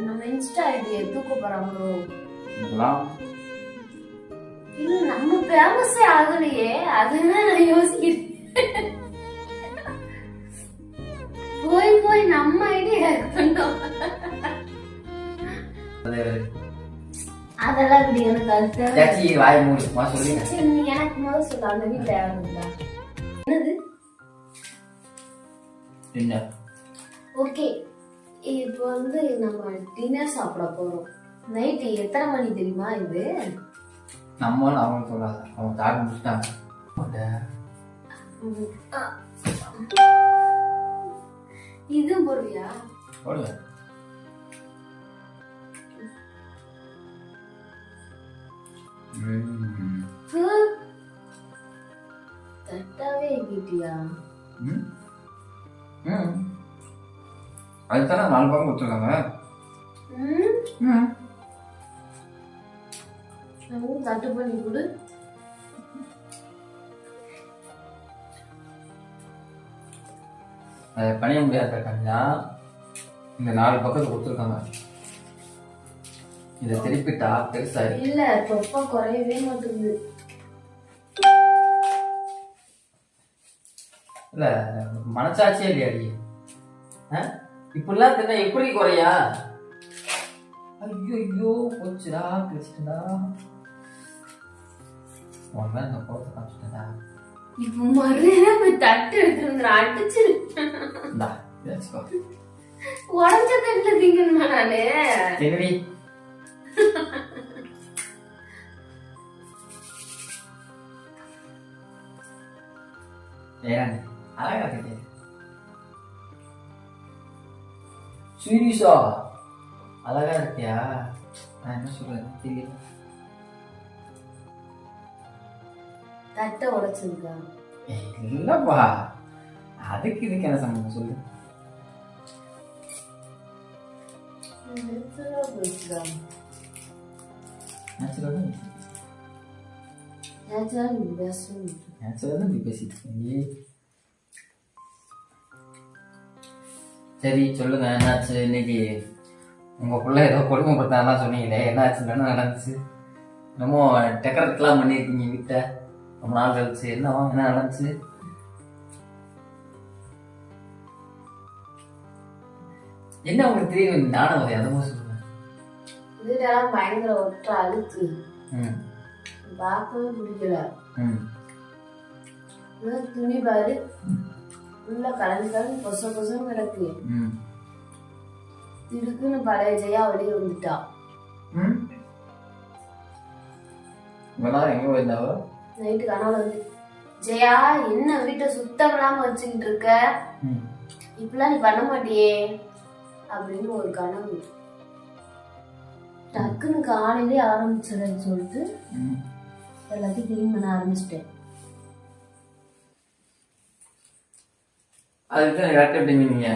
நம்ம இன்ஸ்டா ஐடியை தூக்க போறாங்களோ? இல்ல நம்ம ஃபேமஸே ஆகலையே, அதுதான் நான் யோசிக்கிறேன். போய் போய் நம்ம ஐடியா ஹேக் பண்ணோம். அதெல்லாம் இப்படி எனக்கு அது வாய் மூடுமா சொல்லுங்க. சரி நீ எனக்கு முதல்ல சொல்ல, அந்த வீட்டுல யாரும் இருந்தா என்னது? என்ன? ஓகே, இப்போ வந்து நம்ம டின்னர் சாப்பிட போறோம். நைட்டு எத்தனை மணி தெரியுமா? இது நம்ம அவங்க சொல்லாத, அவங்க தாக்க முடிச்சிட்டாங்க. இது போடுவியா? போடுவேன். தட்டாவே வீட்டியா? அதுதானே 4 பக்கம் கொடுத்துருக்காங்க. தட்டு பண்ணி கொடு. அதை பண்ணிய முடியாத கஞ்சா இந்த 4 பக்கத்தை கொடுத்துருக்காங்க. இதை திருப்பிட்டா பெருசா இல்ல, தொப்பை குறையவே மாட்டேங்குது. இல்ல மனசாட்சியே இல்லையாடி. இப்படிலாம் தின்னா எப்படி குறையா? ஐயோ ஐயோ போச்சுடா, கிழிச்சிட்டா. உன் இந்த கோத்தை காமிச்சிட்டா. இப்ப மறுபடியும் போய் தட்டு எடுத்துட்டு அடிச்சிரு. உடஞ்ச தட்டுல திங்கணுமா நானு? திங்கடி. ஏன் அழகா இருக்கு. சீரியஸா அழகா இருக்கியா? நான் என்ன சொல்றேன் தெரியல. தட்டை உடைச்சிருக்கா? இல்லப்பா, அதுக்கு இதுக்கு என்ன சம்பந்தம் சொல்லு. சரி சொல்லுங்க, என்னாச்சு இன்னைக்கு? உங்க பிள்ளை ஏதோ கொடுமைப்படுத்தாலாம் சொன்னீங்களே, என்னாச்சு? என்ன நடந்துச்சு? என்னமோ டெக்கரேட்லாம் பண்ணியிருக்கீங்க வீட்டை ரொம்ப நாள் கழிச்சு. என்ன நடந்துச்சு? என்ன உங்களுக்கு தெரியும்? நானும் அதை எதமோ சொல்லுவேன். வீடெல்லாம் பயங்கர ஒற்ற அழுக்கு, பார்க்கவே பிடிக்கல. துணி பாரு உள்ள கலந்து கலந்து பொச பொசம் கிடக்கு. திடுக்குன்னு பழைய ஜெயா வெளியே வந்துட்டா. எங்க போயிருந்தாவோ? நைட்டு கனவுல வந்து, ஜெயா என்ன வீட்டை சுத்தம் இல்லாம வச்சுக்கிட்டு இருக்க, இப்பெல்லாம் நீ பண்ண மாட்டியே அப்படின்னு ஒரு கனவு. டக்குன்னு காலையிலே ஆரம்பிச்சிடன்னு சொல்லிட்டு எல்லாத்தையும் கிளீன் பண்ண ஆரம்பிச்சிட்டேன். அதுக்கு கரெக்டாக எப்படிங்க நீங்க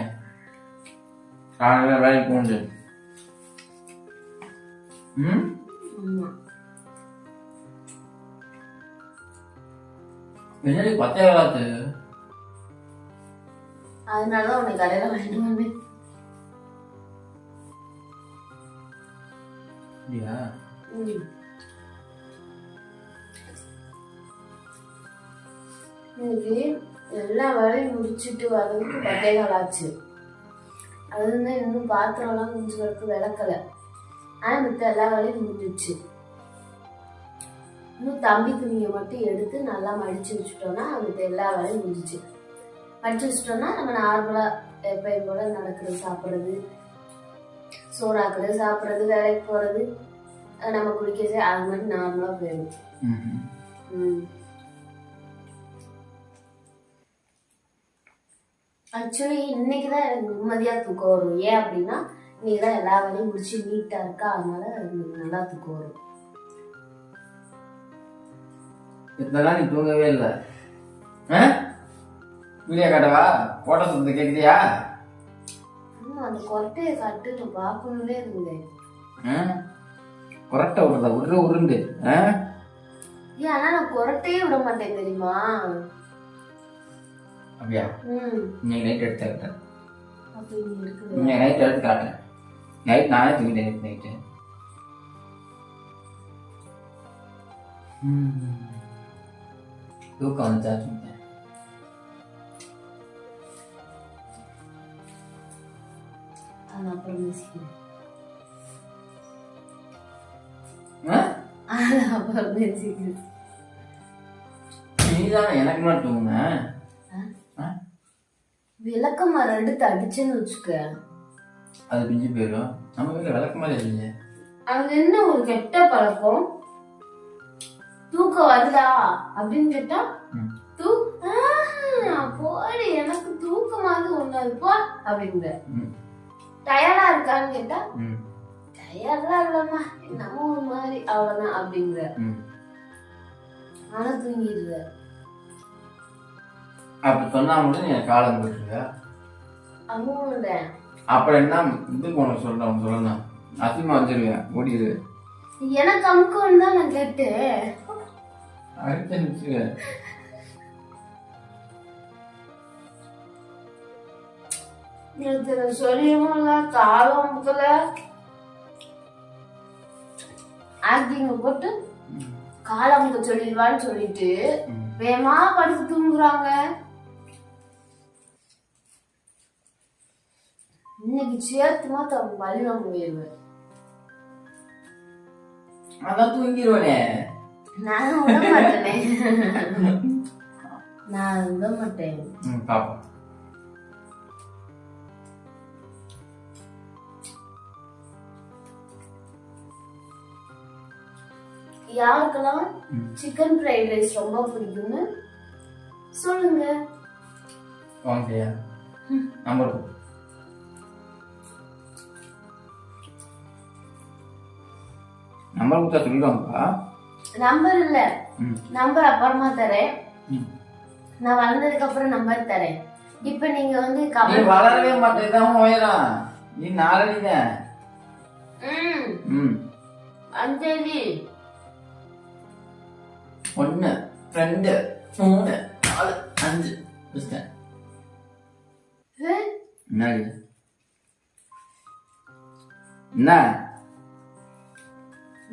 காலையில் வேலைக்கு போகுது? என்னடி பத்தே காலத்து? அதனாலதான் உன்னை கடையில வாங்கிட்டு வந்தேன். இன்னைக்கு எல்லா வேலையும் முடிச்சுட்டு வரதுக்கு 10 நாள் ஆச்சு. அதுதான் இன்னும் பாத்திரம்லாம் கொஞ்சம் கிடக்கு, விளக்கலை. ஆனா மித்த எல்லா வேலையும் முடிஞ்சிச்சு. இன்னும் தம்பி துணியை மட்டும் எடுத்து நல்லா மடிச்சு வச்சுட்டோம்னா மித்த எல்லா வேலையும் முடிஞ்சிச்சு. மடிச்சு வச்சுட்டோம்னா நம்ம நார்மலா எப்பயும் போல நடக்கிறது, சாப்பிட்றது, சோறாக்குறது, சாப்பிட்றது, வேலைக்கு போறது, நம்ம குடிக்கிறது, அது மாதிரி நார்மலா போயிடும். ஆக்சுவலி இன்னைக்குதான் எனக்கு நிம்மதியா தூக்கம் வரும். ஏன் அப்படின்னா இன்னைக்குதான் எல்லா வேலையும் முடிச்சு நீட்டா இருக்கா, அதனால நல்லா தூக்கம் வரும். இதெல்லாம் நீ தூங்கவே இல்லை. வீடியோ காட்டவா? போட்டோ சுத்த கேக்குறியா? அந்த கொரட்டையை காட்டு, நான் பார்க்கணும்னே இருந்தேன். கொரட்டை விடுறதா? உருண்டு. ஏன் ஆனா நான் கொரட்டையே விட மாட்டேன் தெரியுமா? அப்படியா? இன்னைக்கு நைட் எடுத்து காட்டுறேன். அப்ப நீ இன்னைக்கு நைட் எடுத்து காட்டுறேன். நைட் நானே தூங்கிட்டேன் நைட்டு. தூக்கம் வந்துச்சா தூங்கிட்டேன். அது அப்புறம் பேசிக்கிறேன். ஆ? அது அப்புறம் பேசிக்கிறேன். நீதானே எனக்கு மட்டும் தூங்குன. விளக்கமாறு எடுத்து அடிச்சுன்னு வச்சுக்க, அது பிஞ்சு போயிடும். நம்ம வீட்டில் விளக்கமாரி இல்லையே. அது என்ன ஒரு கெட்ட பழக்கம்? தூக்கம் வருதா அப்படின்னு கேட்டா போடி எனக்கு தூக்கமாவது ஒண்ணு இருப்பா அப்படிங்கிற. டயர்டா இருக்கான்னு கேட்டா டயர்டா இல்லம்மா என்னமோ ஒரு மாதிரி அவ்வளவுதான் அப்படிங்கிற. ஆனா தூங்கிடுற. அப்படி சொன்னா மட்டும் நீ காலம் போட்டுருக்க. அம்மாவோட அப்புறம் என்ன இதுக்கு உனக்கு சொல்றேன் சொல்லணும். அசிமா வச்சிருவேன் ஓடிடு. எனக்கு அமுக்கம்னு தான் நான் கேட்டேன். அடிச்சு எனக்கு சொல்லியும்ல காலம் அமுக்கல ஆக்டிங்க போட்டு காலம் அமுக்க சொல்லிடுவான்னு சொல்லிட்டு வேமா படுத்து தூங்குறாங்க. இன்னைக்கு சேர்த்துமா தன் பழி வாங்க போயிருவேன். அதான் தூங்கிடுவேனே. நான் விட மாட்டேனே. நான் விட மாட்டேன். பாப்போம். யாருக்கெல்லாம் சிக்கன் ஃப்ரைட் ரைஸ் ரொம்ப பிடிக்கும்னு சொல்லுங்க. வாங்கயா நம்பர் நம்பர் கொடுத்தா சொல்லிடுவாங்கப்பா. நம்பர் இல்ல, நம்பர் அப்புறமா தரேன். நான் வளர்ந்ததுக்கு அப்புறம் நம்பர் தரேன். இப்ப நீங்க வந்து நீ வளரவே மாட்டேதான் உயரம். நீ நாலடிதான். அஞ்சலி 1 2 3 4 5 என்னடி என்ன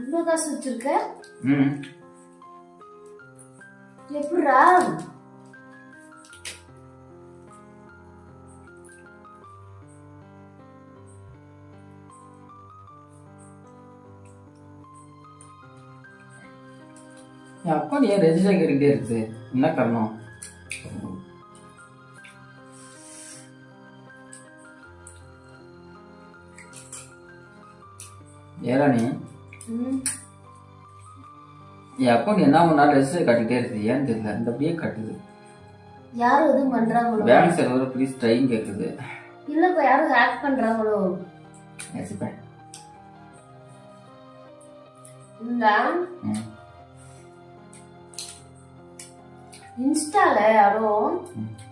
இவ்வளவு காசு வச்சிருக்க? ம் எப்படிரா? என் அக்கௌண்ட் ஏன் ரெஜிஸ்டர் கேட்டுக்கிட்டே இருக்குது? என்ன காரணம்? ஏராணி என் அக்கௌண்ட் என்ன ஒரு நாள் ரெஜிஸ்டர் காட்டிக்கிட்டே இருக்குது. ஏன்னு தெரியல, இந்த அப்படியே கட்டுது. யாரும் எதுவும் பண்றாங்களோ? பேங்க் சர்வர் ப்ளீஸ் ட்ரைங் கேட்குது. இல்லப்பா யாரும் ஹேக் பண்றாங்களோ? இன்ஸ்டால யாரோ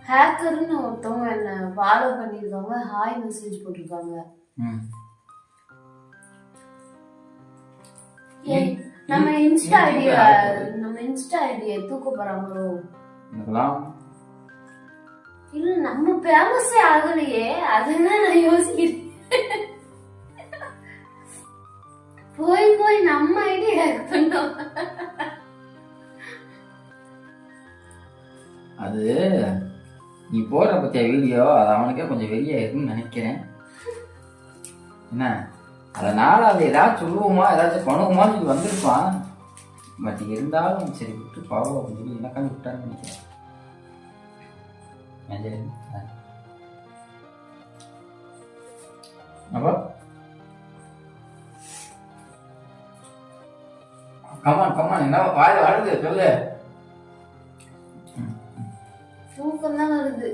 ஹேக்கர்னு ஒருத்தவங்க என்ன ஃபாலோ பண்ணிருக்காங்க. ஹாய் மெசேஜ் போட்டிருக்காங்க. நம்ம இன்ஸ்டா ஐடிய தூக்க போறாங்களோ? இல்ல நம்ம ஃபேமஸே ஆகலையே, அதுதான் நான் யோசிக்கிறேன். போய் நம்ம ஐடியா ஹேக் பண்ணோம். அது நீ போடுற பத்திய வீடியோ அது அவனுக்கே கொஞ்சம் வெளியே இருக்குன்னு நினைக்கிறேன். என்ன அதனால அது ஏதாச்சும் சொல்லுவோமா ஏதாச்சும் பண்ணுவோமான்னு சொல்லி வந்திருப்பான். பட் இருந்தாலும் சரி விட்டு பாவம் அப்படின்னு சொல்லி எனக்காண்டி விட்டான்னு நினைக்கிறேன். அப்போ கமான் என்ன வாய் வருது சொல்லு. தூக்கம் தான் வருது.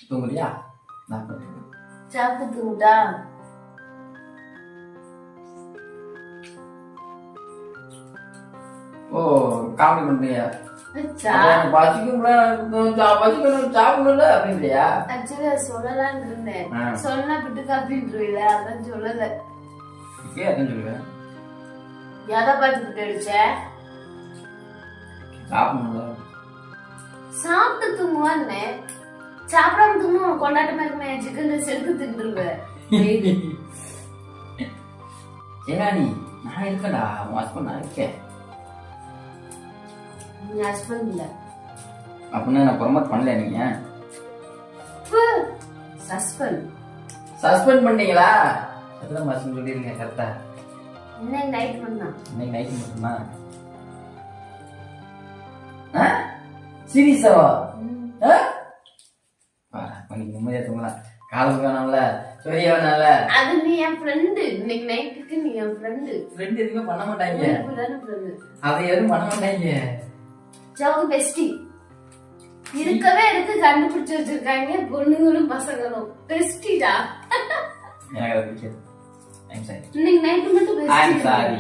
தூங்குறியா? சாப்பிட்டு தூங்குடா. ஓ காமெடி பண்றியா? சாப்பிடணும்ல அப்படின்றியா? ஆக்சுவலி சொல்லலான்னு இருந்தேன். சொன்னா பிட்டு காப்பின்றுவில, அதான் சொல்லல. சொல்லுவேன் எதை பார்த்து பிட்டு அடிச்ச? சாப்பிடணும்ல. சாப்பிட்டு தூங்குவான்னு சாப்பிடாம தூங்கணும் கொண்டாட்டமா இருக்குமே சிக்கன் ரைஸ் எடுத்து தின்றுவேன். ஜெயராணி நான் இருக்கேன்டா, உன் ஹஸ்பண்ட் நான் இருக்கேன். நீ ஹஸ்பண்ட் இல்ல அப்படின்னு நான் ப்ரொமோட் பண்ணல. நீங்க சஸ்பெண்ட் பண்ணீங்களா? அதெல்லாம் மாசம் சொல்லிருங்க கரெக்டா. இன்னைக்கு நைட் பண்ணா, இன்னைக்கு நைட் மட்டுமா? சீரியஸாவா? பண்ணி நிம்மதியா தூங்கலாம். காலம் வேணாம்ல, சொரிய வேணாம்ல. அது நீ என் ஃப்ரெண்டு. இன்னைக்கு நைட்டுக்கு நீ என் ஃப்ரெண்டு. ஃப்ரெண்ட் எதுவுமே பண்ண மாட்டாங்க. அதை எதுவும் பண்ண மாட்டாங்க. ஜவுக்கு பெஸ்டி இருக்கவே எடுத்து கண்டுபிடிச்சு வச்சிருக்காங்க பொண்ணுங்களும் பசங்களும். பெஸ்டிடா. எனக்கு அது பிடிக்காது. I'm sorry. இன்னைக்கு நைட்டு மட்டும் பெஸ்டி. I'm sorry.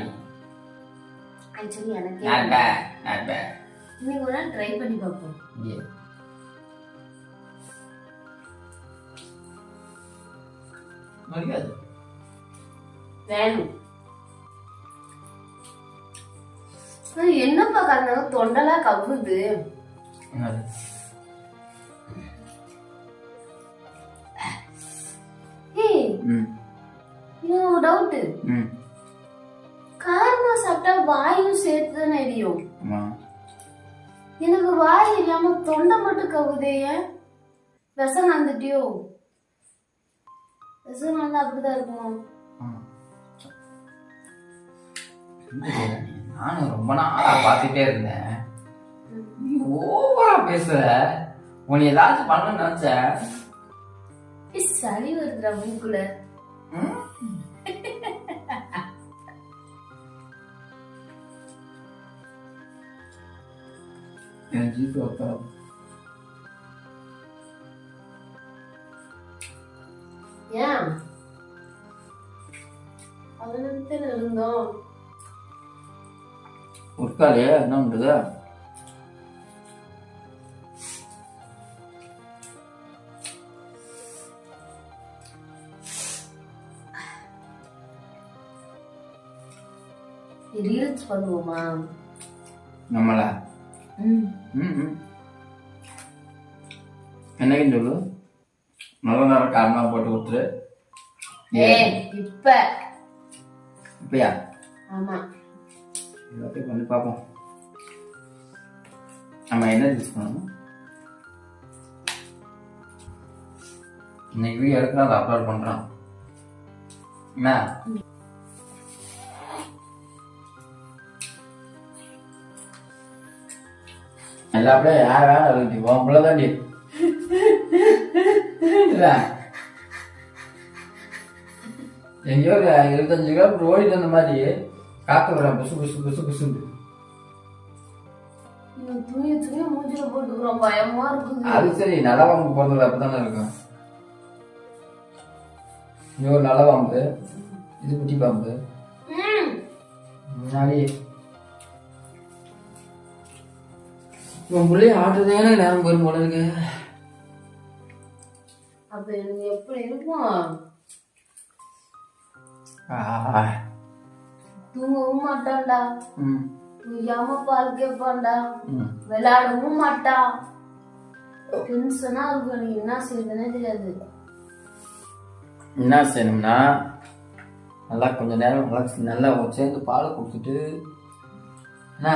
ஆக்சுவலி எனக்கு not bad. இன்னைக்கு ஒரு நாள் ட்ரை பண்ணி பார்ப்போம். Yeah. முடியாது. வேணும். என்னப்பா காரணம் தொண்டெல்லாம் கவுது. டவுட். காரமா சாப்பிட்டா வாயும் சேர்த்துதானே எரியும். எனக்கு வாய் இல்லாம தொண்டை மட்டும் கவுதே. விஷம் வந்துட்டியோ? விஷம் வந்து அப்படிதான் இருக்கும். நானும் ரொம்ப நாளா பாத்துட்டே இருந்தேன். நீ ஓவரா பேசுற. உன்னை ஏதாச்சும் பண்ண நினைச்ச. சளி வருதுடா மூக்குல. என் ஜீப்பு வைக்க ஏன் அவனுக்கு இருந்தோம். உட்காலே என்ன பண்றது? ரீல்ஸ் பண்ணுவோமா நம்மள? என்னைக்குன்னு சொல்லு. நல்ல நேரம் காரணமா போட்டு கொடுத்துரு. இப்பயா? ஆமா, எல்லாத்தையும் பண்ணி பார்ப்போம். நம்ம என்ன யூஸ் பண்ணணும்? இன்னைக்கு வீடியோ எடுக்கிறோம், அதை அப்லோட் பண்றோம். என்ன எல்லா அப்படியே யார் வேலை இருக்கு உன் பிள்ளை தாண்டி எங்கேயோ 25 கிலோமீட்டர் ஓடிட்டு வந்த மாதிரி காத்து வர புசு புசு புசு புசுண்டு. அது சரி, நல்ல பாம்பு பிறந்தது அப்படித்தானே இருக்கும். இது ஒரு நல்ல பாம்பு, இது குட்டி பாம்பு. முன்னாடி உன் பிள்ளைய ஆட்டுறதுக்கான நேரம் போயிரும் போல இருக்கு. அப்ப எனக்கு எப்படி இருக்கும்? தூங்கவும் மாட்டான்டா, தூங்காம பால் கேட்பான்டா, விளையாடவும் மாட்டான். டென்ஷனா இருக்கும். எனக்கு என்ன செய்யுதுன்னே தெரியாது. என்ன செய்யணும்னா நல்லா கொஞ்ச நேரம் நல்லா சேர்ந்து பாலை கொடுத்துட்டு என்ன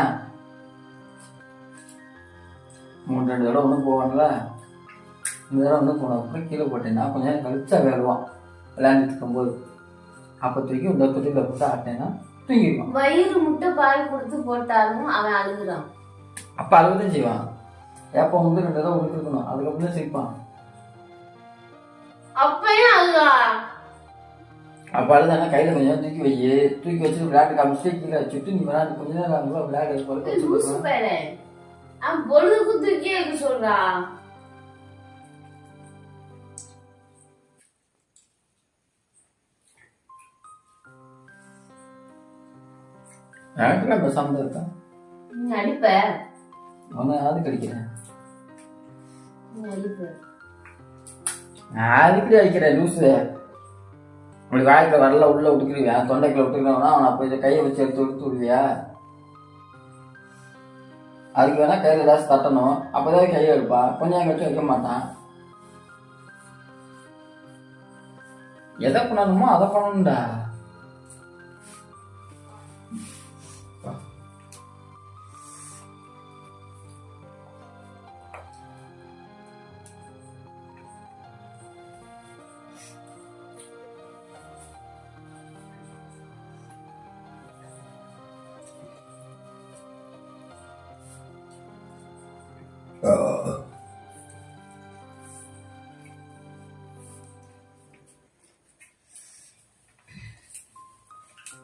3-2 தடவை ஒன்றும் போவான்ல, இந்த தடவை ஒன்றும் போன அப்புறம் கீழே போட்டேன்னா கொஞ்சம் நேரம் கழிச்சா வேறுவான் விளையாண்டுட்டு இருக்கும்போது. அப்போ தூக்கி இந்த தொட்டியில் போட்டு ஆட்டேன்னா தூங்கிடுவான். வயிறு முட்டை பால் கொடுத்து போட்டாலும் அவன் அழுகுறான். அப்போ அழுகுதான் செய்வான். ஏப்போ 2 தடவை கொடுத்துருக்கணும், அதுக்கப்புறம் தான் சிரிப்பான். அப்பயும் அழுகா. அப்போ அழுதானா கையில் கொஞ்சம் தூக்கி தூக்கி வச்சுட்டு விளையாட்டு காமிச்சிட்டு கீழே வச்சுட்டு நீ விளையாண்டு கொஞ்ச நேரம் விளையாடு போல அவன் பொழுதுக்கு தூக்கி வைக்க சொல்றா. எனக்குலாம் பேசாம இருக்கா? நீ அடிப்ப, அது கடிக்கிறேன். அடிப்ப அதுக்கிட்டே அடிக்கிறேன் லூசு. உங்களுக்கு வாய்க்குள்ள வரல உள்ள விட்டுக்கிறியா, தொண்டைக்குள்ள விட்டுக்கிறவனா அவனை அப்போ இதை கையை வச்சு எடுத்து விடுவியா? அதுக்கு வேணா கையில் ஏதாச்சும் தட்டணும், அப்போதான் கையை எடுப்பா. கொஞ்சம் கழிச்சு வைக்க மாட்டான். எதை பண்ணணுமோ அதை பண்ணணும்டா.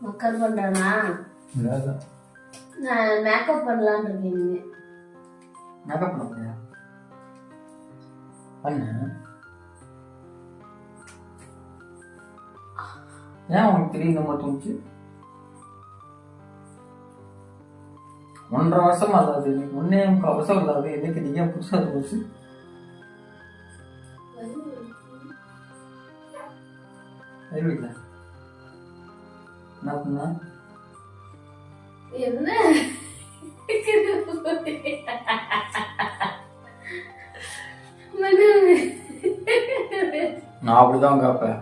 மக்கள் பண்றானா? நான் மேக்கப் பண்ணலான்னு இருக்கேன். மேக்கப் பண்ண முடியா? பண்ண ஏன் உனக்கு தெரியும் தோணுச்சு? 1.5 வருஷம் ஆகாது, 1.25 வருஷம் இல்லாது, என்னைக்கு நீங்க புதுசா தோணுச்சு? என்ன பண்ண? என்ன நான் அப்படிதான் கேட்பேன்.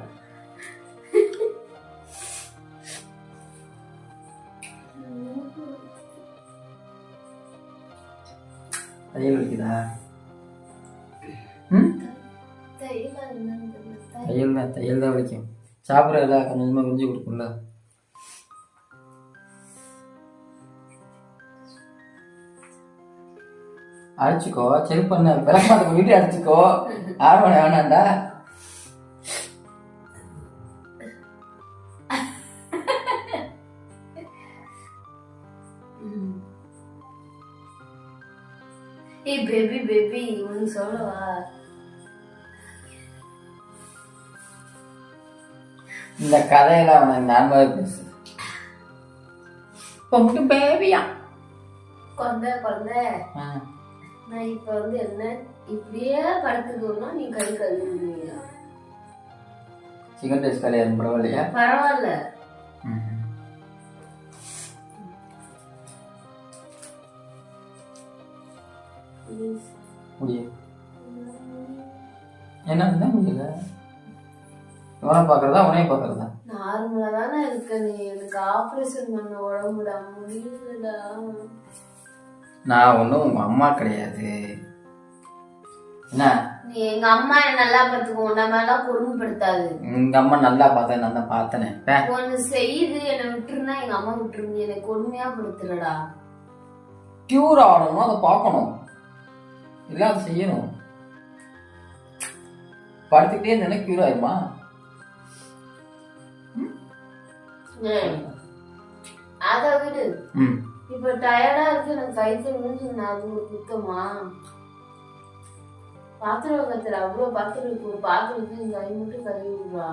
தையல் வலிக்குதா? தையல் தான் வலிக்கும். சாப்பிட்றதுல கொஞ்சமா கொஞ்சம் கொடுக்கும்ல. அடிச்சுக்கோ, செக் பண்ண விளக்கமாத்த வீட்டு அடிச்சுக்கோ. ஆர்வம் வேணாண்டா. ஏய் பேபி பேபி உனக்கு சொல்லவா? இந்த கதையெல்லாம் அவனுக்கு நார்மலாக பேசு. இப்போ மட்டும் பேபியா குழந்தை குழந்தை. நான் இப்ப வந்து என்ன இப்படியே படுத்துக்கோன்னா நீ கை கழுவுவீங்க. சிக்கன் ரைஸ் கல்யாணம் பரவாயில்லையா? பரவாயில்ல. முடியும். என்ன முடியல? உன பாக்குறதா உனைய பாக்குறதா? நார்மலா தானே இருக்க. நீ எனக்கு ஆபரேஷன் பண்ண உடம்புடா முடியலடா. நான் ஒன்னும் உங்க அம்மா கிடையாது. என்ன நீ எங்க அம்மா நல்லா பாத்துக்கோ. நம்ம எல்லாம் கொடுமைப்படுத்தாது. எங்க அம்மா நல்லா பார்த்தேன், நான் தான் பார்த்தனே. ஒன்னு செய்து என்னை விட்டுருந்தா எங்க அம்மா விட்டுருங்க. என்னை கொடுமையா படுத்துறடா. கியூர் ஆகணும், அதை பார்க்கணும், இல்ல அதை செய்யணும். படுத்துக்கிட்டே இருந்தா கியூர் ஆயிருமா? அத விடு. இப்ப டயர்டா இருக்கு, எனக்கு கை கழுவுன்னு அது ஒரு குத்தமா? பாத்திரம் கத்துற அவ்வளவு பாத்திரம் இருக்கு. ஒரு பாத்திரத்துக்கு கை மட்டும் கழுவி விடுறா.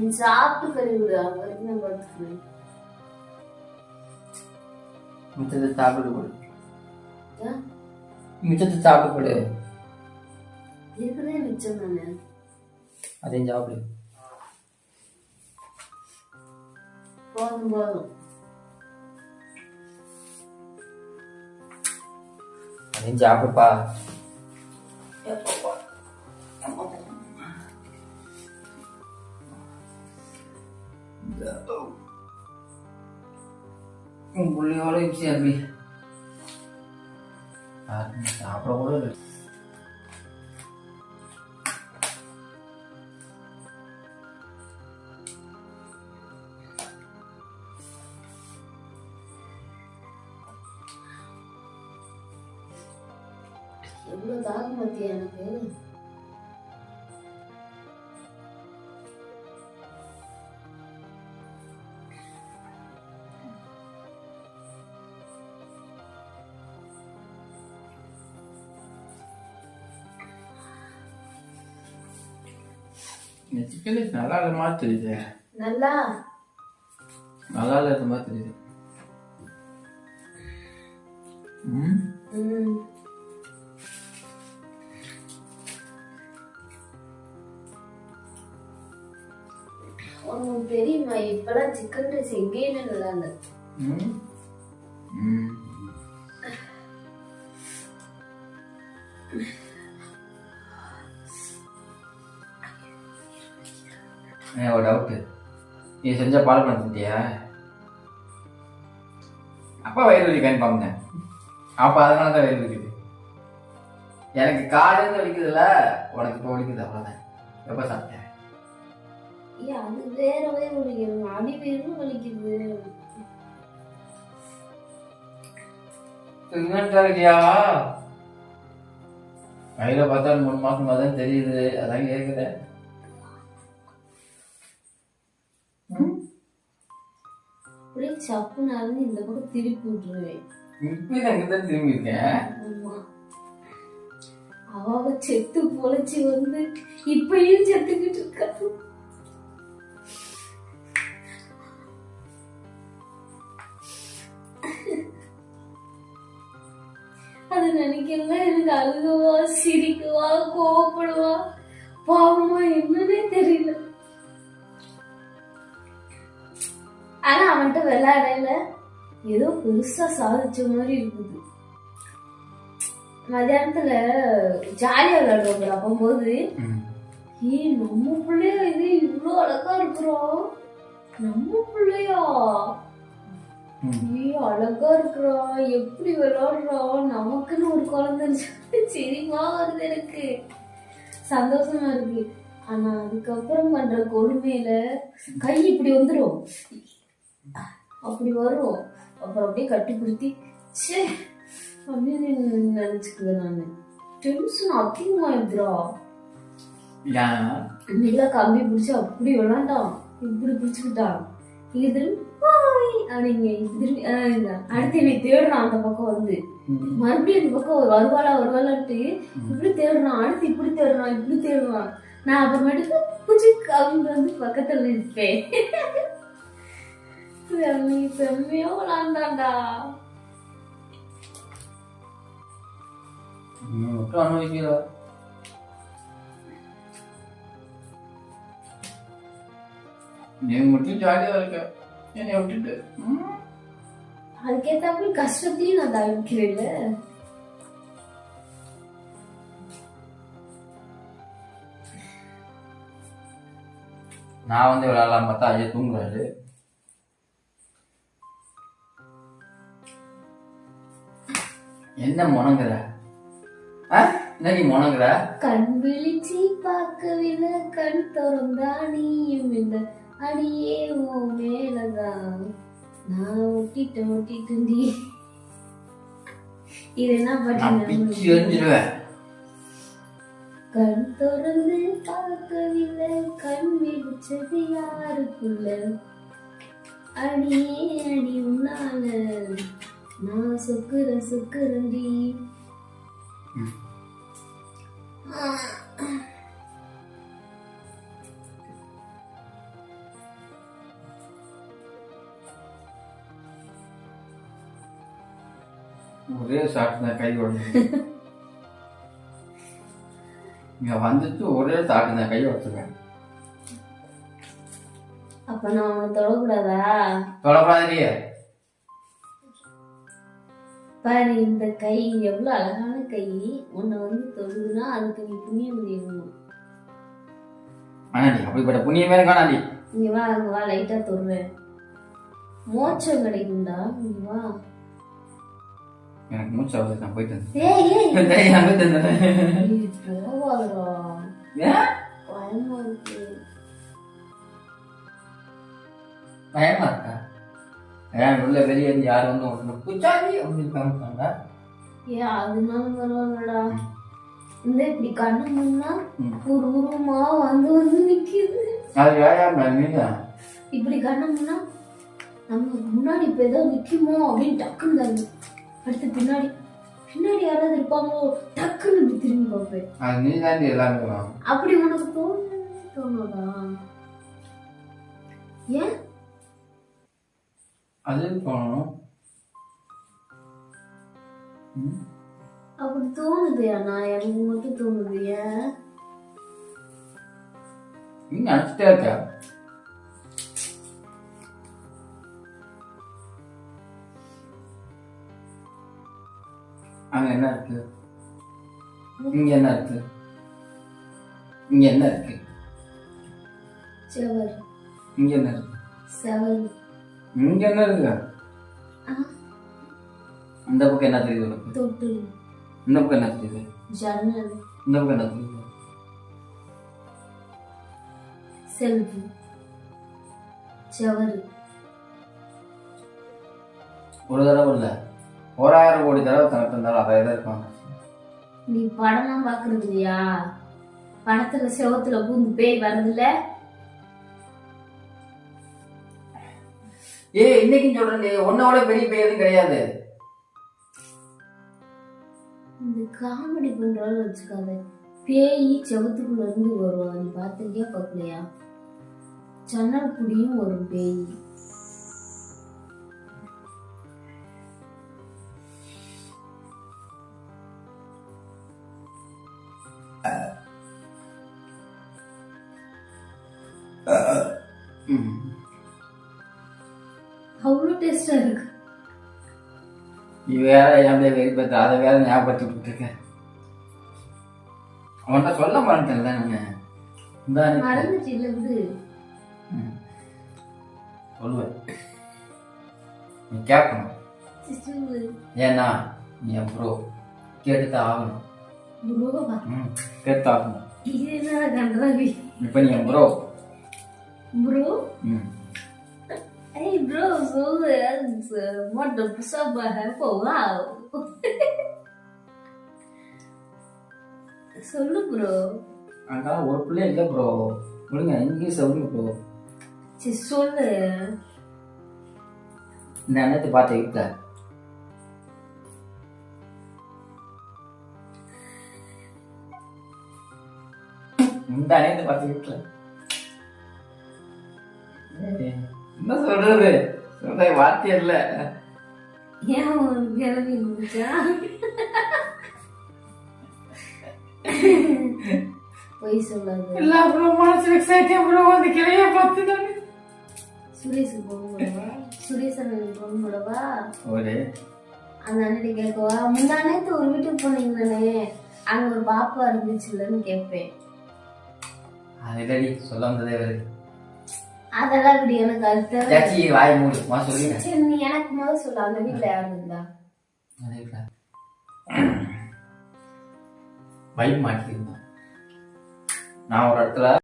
நீ சாப்பிட்டு கழுவி விடு. அங்க வரைக்கும் நான் படுத்துக்கிறேன். மிச்சத்தை சாப்பிட்டு கொடு. மிச்சத்தை சாப்பிட்டு கொடு. இருக்கிறதே மிச்சம் தானே, அதையும் சாப்பிடு. போதும் போதும். அதையும் சாப்பிடுப்பா. உன் புள்ளியோட சேர்ந்து சாப்பிட கூட இல்லை. எவ்வளவு தாகம் மத்தியா எனக்கு. இந்த சிக்கன் நல்லா இல்ல மாதிரி தெரியுது. நல்லா இல்ல மாதிரி தெரியுது. உனக்கு தெரியுமா இப்பெல்லாம் சிக்கன் ரைஸ் எங்கேயுமே நல்லா இல்ல. எனக்கு ஒரு டவுட்டு, நீ செஞ்ச பால் பண்ண திட்டியா? அப்பா வயிறு வலி கன்ஃபார்ம் தான். அப்போ அதனால தான் வயிறு வலிக்குது. எனக்கு காலேருந்து வலிக்குதுல்ல, உனக்கு இப்போ வலிக்குது, அவ்வளோதான். எப்போ சாப்பிட்டேன்? அது வேற வயிறு வலிக்குது, அடி வயிறு வலிக்குது. இருக்கியா கையில பார்த்தா 3 மாசமா தான் தெரியுது, அதான் கேட்குறேன். அப்படியே சப்புனாலும் இந்த பக்கம் திருப்பி விட்டுருவேன். இப்படி நான் இங்கதான் திரும்பி இருக்கேன். அவ செத்து பொழைச்சி வந்து இப்பயும் செத்துக்கிட்டு இருக்கா. அது நினைக்கல எனக்கு அழுகுவா, சிரிக்குவா, கோவப்படுவா, பாவமா என்னன்னே தெரியல. ஆனா அவன்கிட்ட விளையாடல ஏதோ பெருசா சாதிச்ச மாதிரி இருக்குது. மத்தியானத்துல ஜாலியா விளையாடுவாங்க. அப்பம்போது நம்ம பிள்ளையா இது இவ்வளவு அழகா இருக்கிறோம், நம்ம பிள்ளையா அழகா இருக்கிறோம், எப்படி விளையாடுறோம், நமக்குன்னு ஒரு குழந்தை சிரிப்பா வருது, எனக்கு சந்தோஷமா இருக்கு. ஆனா அதுக்கப்புறம் பண்ற கொடுமையில கை இப்படி வந்துடும், அப்படி வரும், அப்புறம் அப்படியே கட்டிப்பிடித்தி சே அப்படின்னு நினைச்சுக்குவேன். நானு டென்ஷன் அதிகமாயிடுறா. இன்னைக்கு கம்பி பிடிச்சி அப்படி விளாண்டான், இப்படி பிடிச்சுக்கிட்டான், இங்க திரும்பி அப்படிங்க திரும்பி அடுத்து என்னை தேடுறான். அந்த பக்கம் வந்து மறுபடியும் அந்த பக்கம் வருவாளான்ட்டு இப்படி தேடுறான், அடுத்து இப்படி தேடுறான், இப்படி தேடுறான். நான் அப்புறமேட்டுக்கு பூச்சி அவங்க வந்து பக்கத்துல இருப்பேன். செம்மையா விளாண்டாண்டா. நீ மட்டும் ஜாலியா இருக்க, என்னை விட்டுட்டு. அதுக்கேத்தாப்படி கஷ்டத்தையும் நான் தவிர்க்கிறேன். நான் வந்து விளையாடலாம் பார்த்தா ஐயா தூங்குறாரு. என்ன முணங்குற? என்ன நீ முணங்குற? கண் விழிச்சி பார்க்கவில்லை, கண் திறந்தா நீயும் இந்த அடியே ஓ மேலதான் நான் ஒட்டிட்டு இது என்ன பாட்டு? கண் திறந்து பார்க்கவில்லை, கண் விழிச்சது யாருக்குள்ள, அடியே அடி உன்னால நான் சொக்குறண்டி. ஒரே சாட்டு தான் கை உடஞ்சு. இங்க வந்துட்டு ஒரே சாட்டு தான் கை உடச்சுருவேன். அப்ப நான் அவனை தொடக்கூடாதா? தொடக்கூடாதுலையே. பாரு, இந்த கை எவ்வளவு அழகான கை, உன்னை வந்து தொடுதுன்னா அதுக்கு நீ புண்ணியம் செய்யணும். ஆனாடி அப்படிப்பட்ட புண்ணியமே காணாடி. இங்க வா, அங்க வா, லைட்டா தொடுறேன், மோட்சம் கிடைக்கும்டா. இங்க வா. எனக்கு மூச்சு ஆகுது, நான் போயிட்டு போவாதா, பயமா இருக்கு. பயமா இருக்கா? ஏன் உள்ள வெளியே இருந்து யாரும் வந்து உங்களுக்கு பூச்சாடி அப்படின்னு காமிப்பாங்க. ஏன் அதனால பரவாயில்லடா. இந்த இப்படி கண்ணு முன்னா ஒரு உருவமா வந்து வந்து நிக்குது. அது ஏன் இப்படி கண்ணு முன்னா நம்ம முன்னாடி இப்ப ஏதோ நிக்குமோ அப்படின்னு டக்குன்னு தந்து அடுத்து பின்னாடி பின்னாடி யாராவது இருப்பாங்களோ டக்குன்னு இப்படி திரும்பி பார்ப்பேன். அது நீ தான் எல்லாமே. அப்படி உனக்கு தோணுதா? ஏன் அது தோணும்? அப்படி தோணுது. ஆனா எனக்கு மட்டும் தோணுது. ஏன் நீ நினைச்சிட்டே இருக்க? அங்க என்ன இருக்கு, இங்க என்ன இருக்கு, இங்க என்ன இருக்கு? செவர். இங்க என்ன இருக்கு? செவர். இங்க என்ன இருக்கு? ஆ, இந்த பக்கம் என்ன தெரியுது உனக்கு? தொட்டு. இந்த பக்கம் என்ன தெரியுது? ஜன்னல். இந்த பக்கம் என்ன தெரியுது? செல்ஃபு. செவர். ஒரு தடவை இல்ல 1000 கோடி தடவை தனக்கு இருந்தாலும் அதை தான் இருப்பாங்க. நீ படம்லாம் பாக்குறது இல்லையா? படத்துல செவத்துல பூந்து பேய் வரதில்ல? இன்னைக்கு சொல்றேன், உன்னோட பெரிய பேய் எதுவும் கிடையாது. இந்த காமெடி பண்றாலும் வச்சுக்காத. பேய் செவத்துக்குள்ள இருந்து வரும். நீ பார்த்திருக்கியா பார்க்கலையா? ஜன்னல் குடியும் வரும் பேய். அவ்வளவு டேஸ்டா இருக்கு. நீ வேற என் வெறி பார்த்து அதை வேற ஞாபகப்படுத்தி விட்டுருக்க. அவன்கிட்ட சொல்ல மாட்டேன்ல நான். மறந்துச்சு இல்ல விடு. சொல்லுவேன், நீ கேட்கணும். ஏன்னா நீ என் ப்ரோ, கேட்டுதான் ஆகணும். கேட்டு ஆகணும். இப்ப நீ என் bro. Bro Hey bro, so what the sub have wow. சொல்லு ப்ரோ. அதான் ஒரு பிள்ளை இல்லை ப்ரோ. விடுங்க, இங்கிலீஷ் சொல்லுங்க ப்ரோ. சரி சொல்லு. இந்த அண்ணத்தை பார்த்து இருக்க இந்த அண்ணத்தை பார்த்து இருக்க என்ன சொல்றது? சொல்ற வார்த்தை இல்ல. ஏன் ஒரு கிளம்பி முடிச்சா போய் சொல்லாது. இல்ல ப்ரோ, மனசு எக்ஸைட்டே ப்ரோ. அந்த கிளைய பார்த்து நான் சுரேஷ் போகணுமா? சுரேஷ் அண்ணன் போகணுமா? ஒரு அந்த அண்ணன் கேட்கவா? முந்தானேத்து ஒரு வீட்டுக்கு போனீங்களானே, அங்க ஒரு பாப்பா இருந்துச்சுல்லன்னு கேட்பேன். அது இல்லடி, சொல்ல வந்ததே வருது. அதெல்லாம் இப்படி எனக்கு அடுத்த வாய் மூடு சொல்லுங்க. சரி நீ எனக்கு முதல் சொல்ல. அந்த வீட்டுல யாரு இருந்தா? வைப் மாட்டிருந்தான். நான் ஒரு இடத்துல